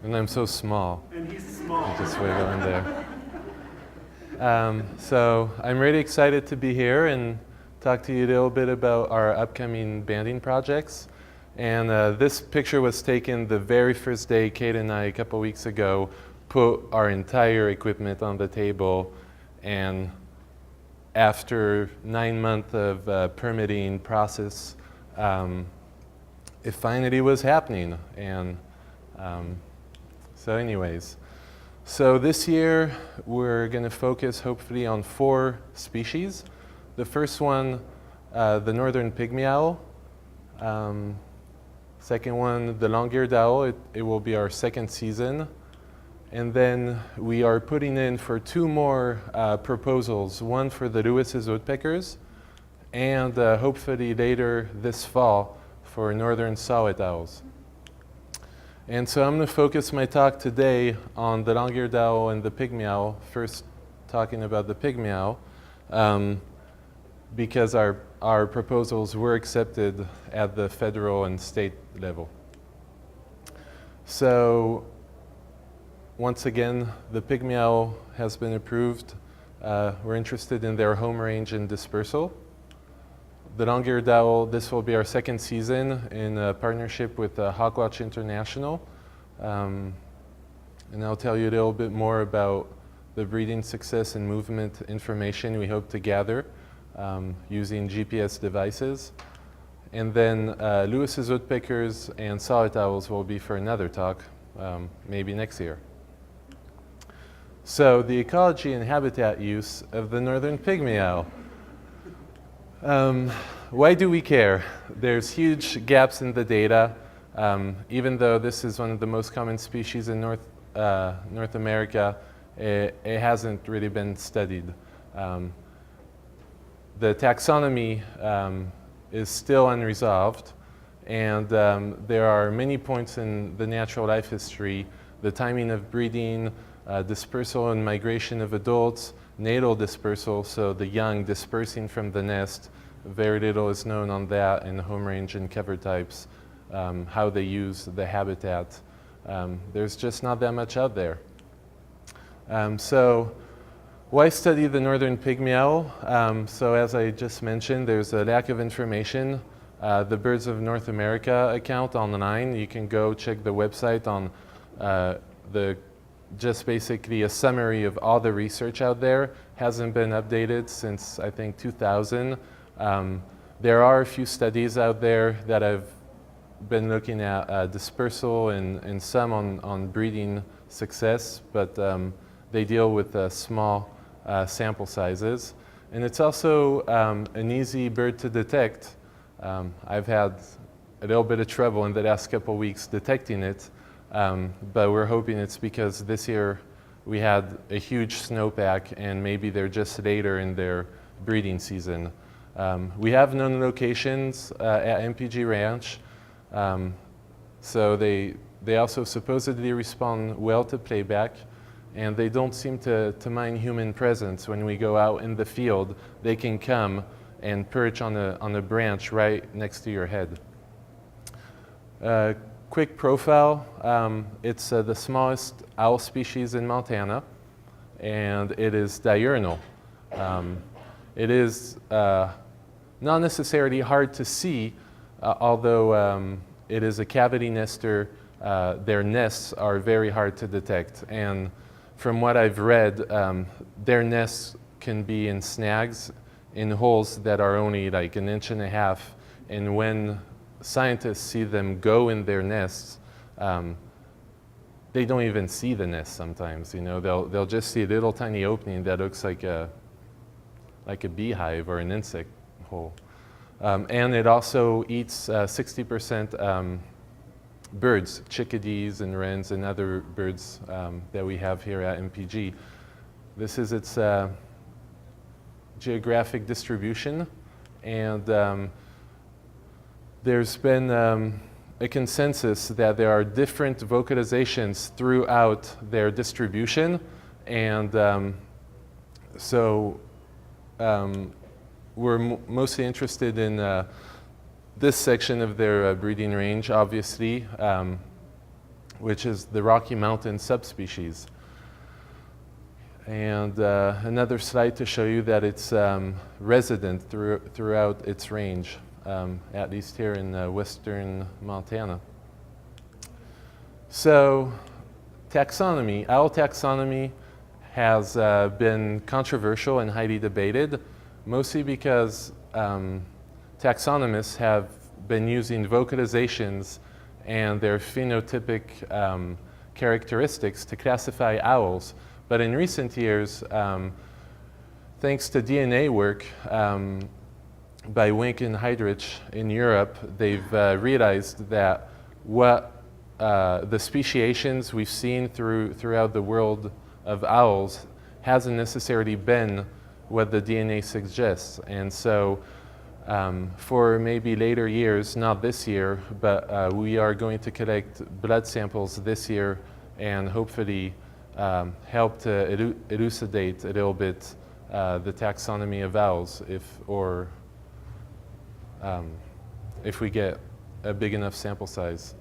And I'm so small. And he's small. I just wiggle in there. So I'm really excited to be here and talk to you a little bit about our upcoming banding projects. And this picture was taken the very first day Kate and I, a couple weeks ago, put our entire equipment on the table. And after 9 months of permitting process, it finally was happening. And so anyways, so this year we're going to focus hopefully on 4 species. The first one, the Northern Pygmy-Owl. Second one, the long-eared owl. It will be our second season. And then we are putting in for 2 more proposals, one for the Lewis's woodpeckers, and hopefully later this fall for northern saw-whet owls. And so I'm going to focus my talk today on the long-eared owl and the pygmy-owl, first talking about the pygmy-owl, because our proposals were accepted at the federal and state level. So once again, the pygmy-owl has been approved. We're interested in their home range and dispersal. The long-eared owl, this will be our second season in a partnership with Hawkwatch International. And I'll tell you a little bit more about the breeding success and movement information we hope to gather using GPS devices. And then Lewis's woodpeckers and saw-whet owls will be for another talk, maybe next year. So the ecology and habitat use of the northern pygmy-owl. Why do we care? There's huge gaps in the data. Even though this is one of the most common species in North America, it hasn't really been studied. The taxonomy is still unresolved, and there are many points in the natural life history, the timing of breeding, dispersal and migration of adults, natal dispersal, so the young dispersing from the nest. Very little is known on that in home range and cover types, how they use the habitat. There's just not that much out there. So why study the northern pygmy-owl? So as I just mentioned, there's a lack of information. The Birds of North America account online, you can go check the website on just basically a summary of all the research out there. Hasn't been updated since, I think, 2000. There are a few studies out there that have been looking at dispersal and some on breeding success, but they deal with small sample sizes. And it's also an easy bird to detect. I've had a little bit of trouble in the last couple of weeks detecting it. But we're hoping it's because this year we had a huge snowpack and maybe they're just later in their breeding season. We have known locations at MPG Ranch, so they also supposedly respond well to playback, and they don't seem to mind human presence. When we go out in the field, they can come and perch on a branch right next to your head. Quick profile, it's the smallest owl species in Montana, and it is diurnal. It is not necessarily hard to see, although it is a cavity nester. Their nests are very hard to detect, and from what I've read, their nests can be in snags, in holes that are only like 1.5 inches, and when scientists see them go in their nests, they don't even see the nest sometimes. You know, they'll just see a little tiny opening that looks like a beehive or an insect hole. And it also eats 60% birds, chickadees and wrens and other birds that we have here at MPG. This is its geographic distribution, and there's been a consensus that there are different vocalizations throughout their distribution, and so we're mostly interested in this section of their breeding range, obviously. which is the Rocky Mountain subspecies. And another slide to show you that it's resident throughout its range, at least here in western Montana. So taxonomy, owl taxonomy has been controversial and highly debated, mostly because taxonomists have been using vocalizations and their phenotypic characteristics to classify owls. But in recent years, thanks to DNA work by Wink and Heydrich in Europe, they've realized that what the speciations we've seen throughout the world of owls hasn't necessarily been what the DNA suggests. And so for maybe later years, not this year, but we are going to collect blood samples this year and hopefully help to elucidate a little bit the taxonomy of owls if we get a big enough sample size.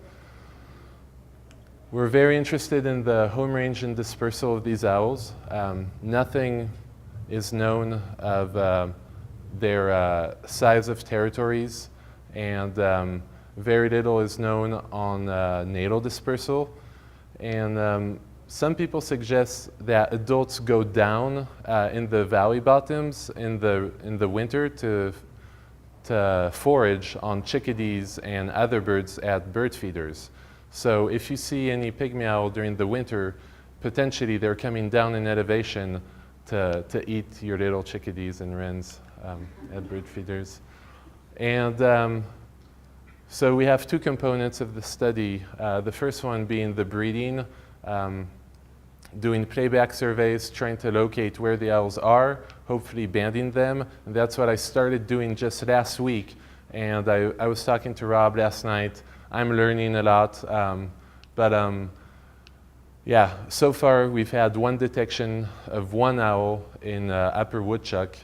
We're very interested in the home range and dispersal of these owls. Nothing is known of their size of territories, and very little is known on natal dispersal. And some people suggest that adults go down in the valley bottoms in the winter to forage on chickadees and other birds at bird feeders. So if you see any pygmy owl during the winter, potentially they're coming down in elevation to eat your little chickadees and wrens at bird feeders. And so we have two components of the study. The first one being the breeding, doing playback surveys, trying to locate where the owls are, hopefully banding them. And that's what I started doing just last week. And I was talking to Rob last night. I'm learning a lot. Yeah, so far we've had one detection of one owl in Upper Woodchuck,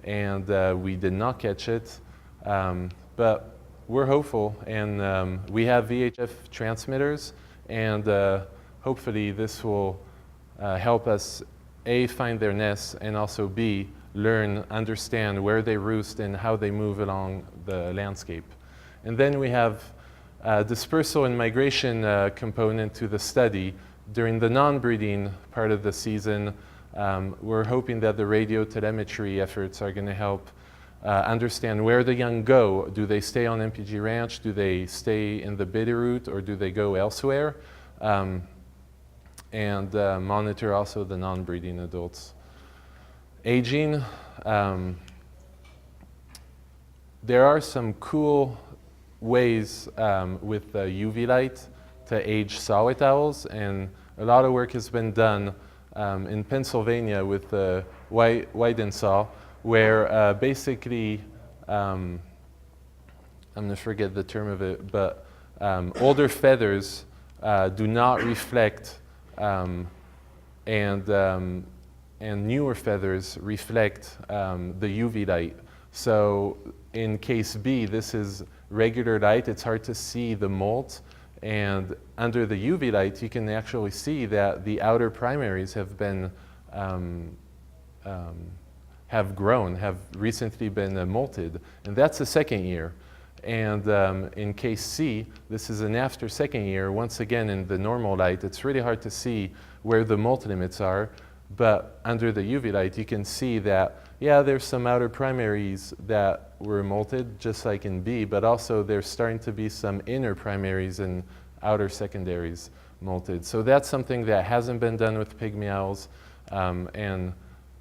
and we did not catch it. But we're hopeful, and we have VHF transmitters, and hopefully this will help us, A, find their nests, and also B, understand where they roost and how they move along the landscape. And then we have dispersal and migration component to the study. During the non-breeding part of the season, we're hoping that the radio telemetry efforts are going to help understand where the young go. Do they stay on MPG Ranch? Do they stay in the Bitterroot, or do they go elsewhere? And monitor also the non-breeding adults. Aging, there are some cool ways with UV light to age saw-whet owls, and a lot of work has been done in Pennsylvania with the white saw, where basically, I'm going to forget the term of it, but older feathers do not reflect, and newer feathers reflect the UV light. So in case B, this is regular light. It's hard to see the molt, and under the UV light, you can actually see that the outer primaries have been have grown, have recently been molted, and that's the second year. And in case C, this is an after second year. Once again, in the normal light, it's really hard to see where the molt limits are, but under the UV light, you can see that, yeah, there's some outer primaries that were molted, just like in B, but also there's starting to be some inner primaries and outer secondaries molted. So that's something that hasn't been done with pygmy owls, and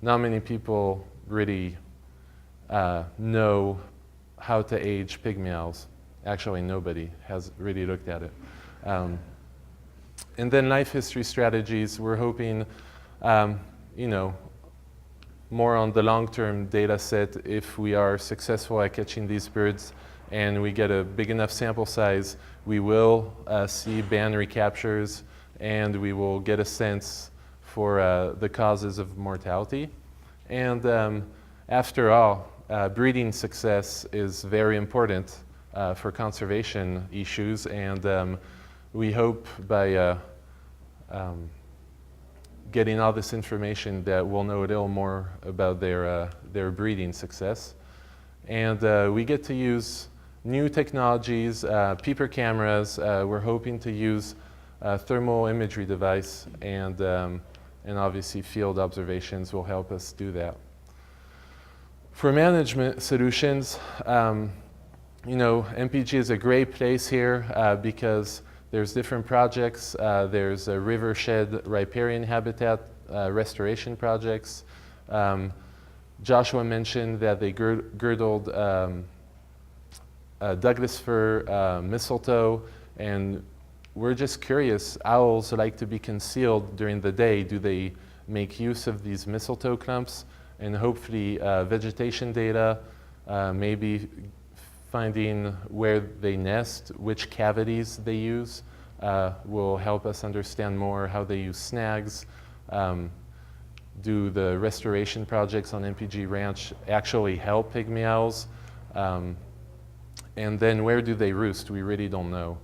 not many people really know how to age pygmy owls. Actually, nobody has really looked at it. And then life history strategies, we're hoping, more on the long-term data set. If we are successful at catching these birds and we get a big enough sample size, we will see band recaptures, and we will get a sense for the causes of mortality. And after all, breeding success is very important for conservation issues, and we hope by getting all this information that we'll know a little more about their breeding success. And we get to use new technologies, peeper cameras. We're hoping to use a thermal imagery device, and obviously field observations will help us do that. For management solutions, MPG is a great place here because there's different projects. There's a rivershed riparian habitat restoration projects. Joshua mentioned that they girdled Douglas fir, mistletoe, and we're just curious. Owls like to be concealed during the day. Do they make use of these mistletoe clumps? And hopefully vegetation data, maybe finding where they nest, which cavities they use, will help us understand more how they use snags. Do the restoration projects on MPG Ranch actually help pygmy owls? And then where do they roost? We really don't know.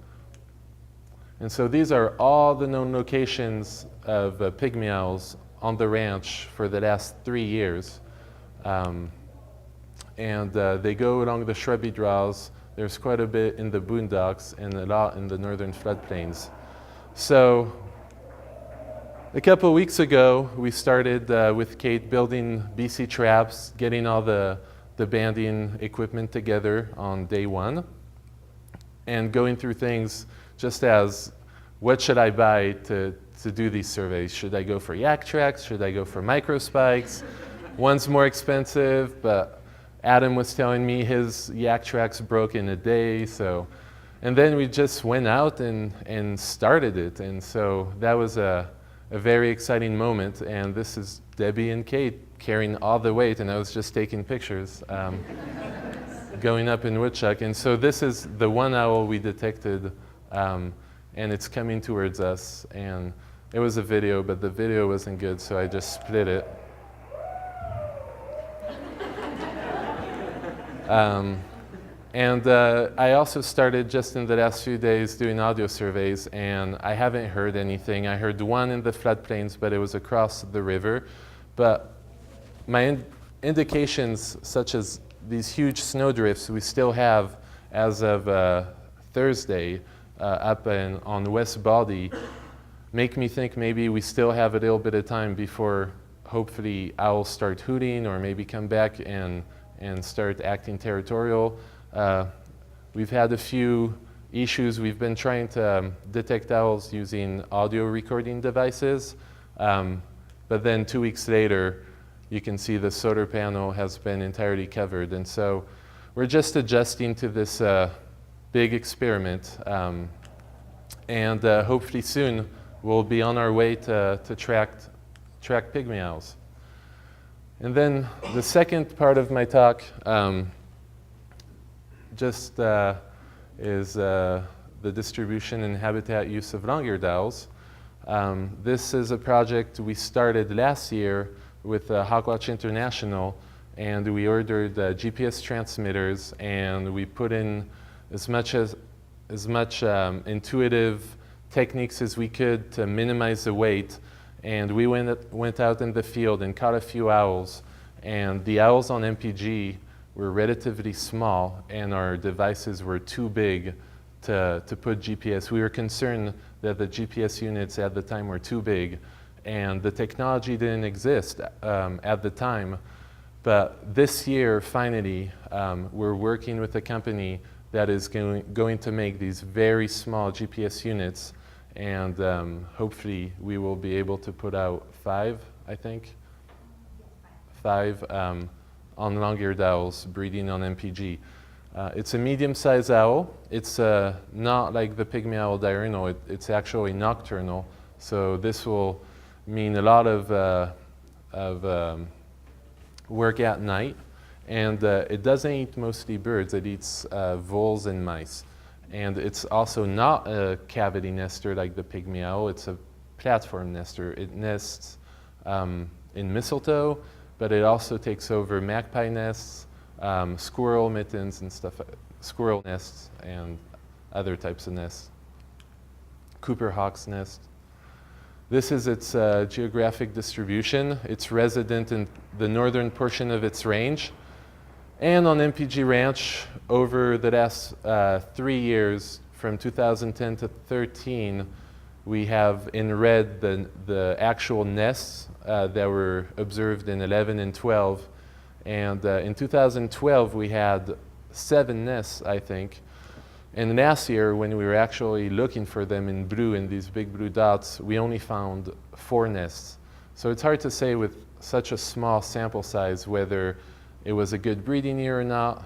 And so these are all the known locations of pygmy owls on the ranch for the last 3 years. They go along the shrubby draws. There's quite a bit in the boondocks and a lot in the northern floodplains. So a couple weeks ago, we started with Kate building BC traps, getting all the banding equipment together on day 1, and going through things just as, what should I buy to do these surveys? Should I go for yak tracks? Should I go for microspikes? One's more expensive, but Adam was telling me his yak tracks broke in a day. So, and then we just went out and started it. And so that was a very exciting moment. And this is Debbie and Kate carrying all the weight, and I was just taking pictures going up in woodchuck. And so this is the one owl we detected, and it's coming towards us. And it was a video, but the video wasn't good, so I just split it. I also started just in the last few days doing audio surveys, and I haven't heard anything. I heard one in the floodplains, but it was across the river. But my indications, such as these huge snowdrifts we still have as of Thursday up on West Baldy, make me think maybe we still have a little bit of time before hopefully owls start hooting, or maybe come back and start acting territorial. We've had a few issues. We've been trying to detect owls using audio recording devices, but then 2 weeks later, you can see the solar panel has been entirely covered. And so we're just adjusting to this big experiment. Hopefully soon, we'll be on our way to track pygmy owls. And then the second part of my talk is the distribution and habitat use of long-eared owls. This is a project we started last year with Hawkwatch International, and we ordered GPS transmitters, and we put in as much intuitive techniques as we could to minimize the weight. And we went out in the field and caught a few owls, and the owls on MPG were relatively small, and our devices were too big to put GPS. We were concerned that the GPS units at the time were too big, and the technology didn't exist at the time. But this year, finally, we're working with a company that is going to make these very small GPS units, and hopefully we will be able to put out 5, I think, 5 on long-eared owls breeding on MPG. It's a medium-sized owl. It's not like the pygmy owl diurnal. It's actually nocturnal. So this will mean a lot of work at night. And it doesn't eat mostly birds. It eats voles and mice. And it's also not a cavity nester like the pygmy owl. It's a platform nester. It nests in mistletoe, but it also takes over magpie nests, squirrel mittens and stuff, squirrel nests and other types of nests. Cooper hawk's nest. This is its geographic distribution. It's resident in the northern portion of its range. And on MPG Ranch, over the last 3 years, from 2010 to 13, we have in red the actual nests that were observed in 11 and 12. And in 2012, we had 7 nests, I think. And last year, when we were actually looking for them in blue, in these big blue dots, we only found 4 nests. So it's hard to say with such a small sample size whether it was a good breeding year or not.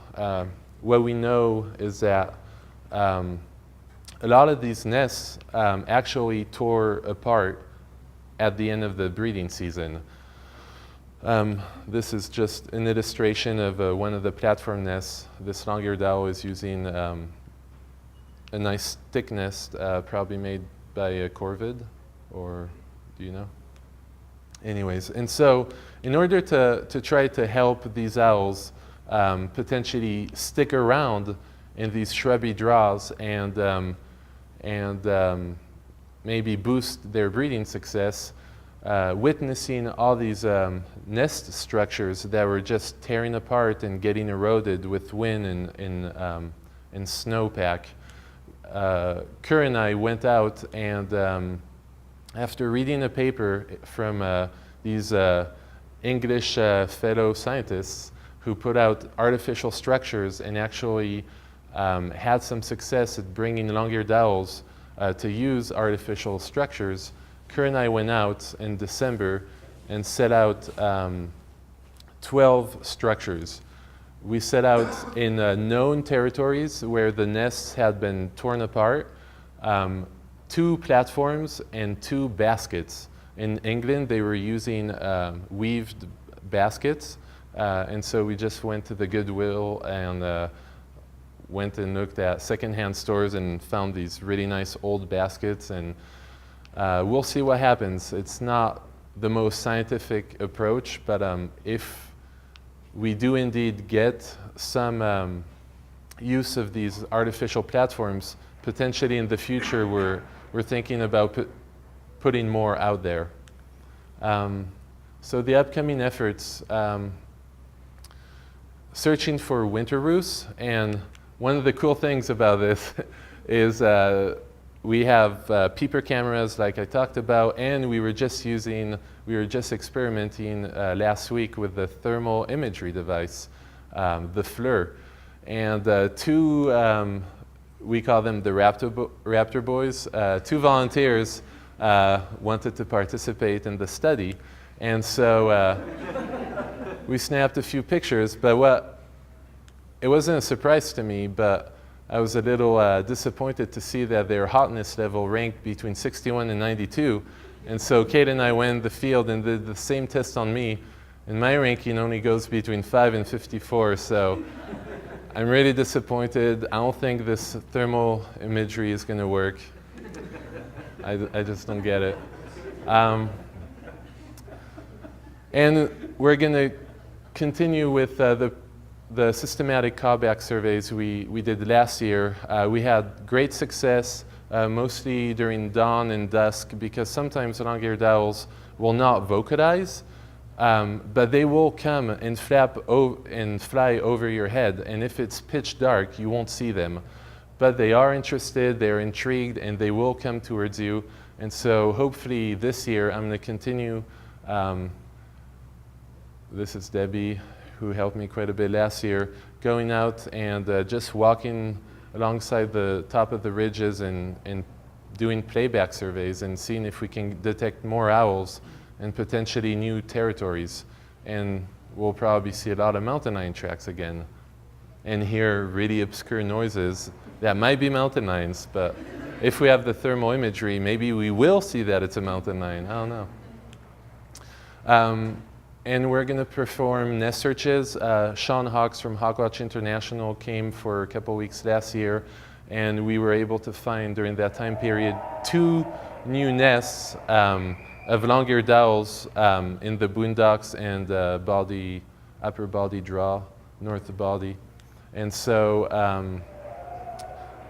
What we know is that a lot of these nests actually tore apart at the end of the breeding season. This is just an illustration of one of the platform nests. This long-eared owl is using a nice stick nest, probably made by a corvid, or do you know? Anyways, and so in order to try to help these owls potentially stick around in these shrubby draws and maybe boost their breeding success, witnessing all these nest structures that were just tearing apart and getting eroded with wind and snowpack, Kerr and I went out and after reading a paper from these English fellow scientists who put out artificial structures and actually had some success at bringing long-eared owls to use artificial structures, Kerr and I went out in December and set out 12 structures. We set out in known territories where the nests had been torn apart, 2 platforms and 2 baskets. In England, they were using weaved baskets, and so we just went to the Goodwill and went and looked at secondhand stores and found these really nice old baskets, and we'll see what happens. It's not the most scientific approach, but if we do indeed get some use of these artificial platforms, potentially in the future we're thinking about putting more out there. So the upcoming efforts, searching for winter roosts, and one of the cool things about this is we have peeper cameras like I talked about, and we were just experimenting last week with the thermal imagery device, the FLIR. And 2, we call them the Raptor Boys, 2 volunteers wanted to participate in the study. And so we snapped a few pictures, but it wasn't a surprise to me, but I was a little disappointed to see that their hotness level ranked between 61 and 92. And so Kate and I went in the field and did the same test on me, and my ranking only goes between 5 and 54, so I'm really disappointed. I don't think this thermal imagery is going to work. I just don't get it. And we're going to continue with the systematic callback surveys we did last year. We had great success, mostly during dawn and dusk, because sometimes long-eared owls will not vocalize, but they will come and fly over your head. And if it's pitch dark, you won't see them. But they are interested, they're intrigued, and they will come towards you. And so hopefully this year I'm going to continue. This is Debbie, who helped me quite a bit last year, going out and just walking alongside the top of the ridges and doing playback surveys and seeing if we can detect more owls and potentially new territories. And we'll probably see a lot of mountain lion tracks again and hear really obscure noises that might be mountain lions, but if we have the thermal imagery, maybe we will see that it's a mountain lion. I don't know. And we're going to perform nest searches. Sean Hawks from Hawkwatch International came for a couple weeks last year, and we were able to find during that time period 2 new nests of long-eared owls in the boondocks and upper Baldy Draw, north of Baldy. And so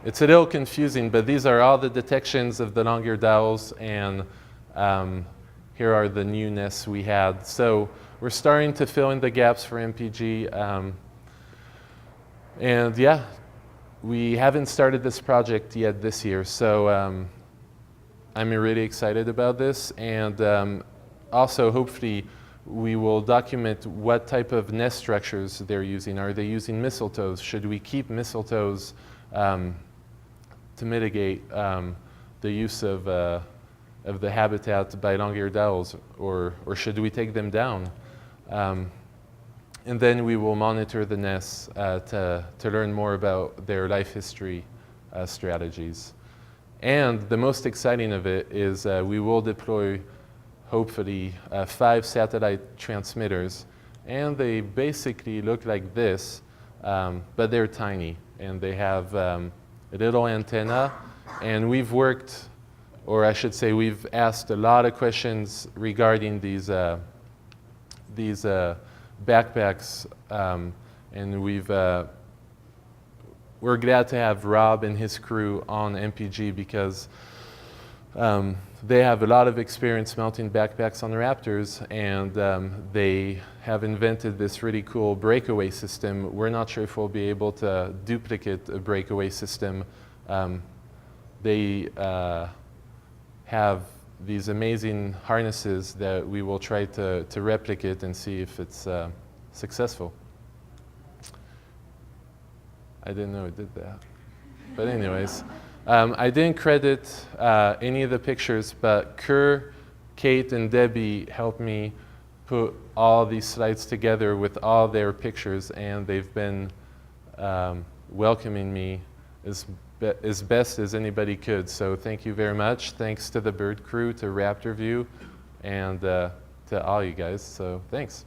it's a little confusing, but these are all the detections of the long-eared owls, and here are the new nests we had. So we're starting to fill in the gaps for MPG. And yeah, we haven't started this project yet this year, so I'm really excited about this. And also, hopefully, we will document what type of nest structures they're using. Are they using mistletoes? Should we keep mistletoes to mitigate the use of the habitat by long-eared owls, or should we take them down? And then we will monitor the nests to learn more about their life history strategies. And the most exciting of it is we will deploy, hopefully, 5 satellite transmitters. And they basically look like this, but they're tiny. And they have a little antenna. And we've worked, or I should say we've asked a lot of questions regarding these backpacks, and we're glad to have Rob and his crew on MPG because they have a lot of experience mounting backpacks on raptors, and they have invented this really cool breakaway system. We're not sure if we'll be able to duplicate a breakaway system. They have these amazing harnesses that we will try to replicate and see if it's successful. I didn't know it did that. But anyways, I didn't credit any of the pictures, but Kerr, Kate, and Debbie helped me put all these slides together with all their pictures, and they've been welcoming me as best as anybody could. So thank you very much. Thanks to the bird crew, to Raptor View, and to all you guys. So thanks.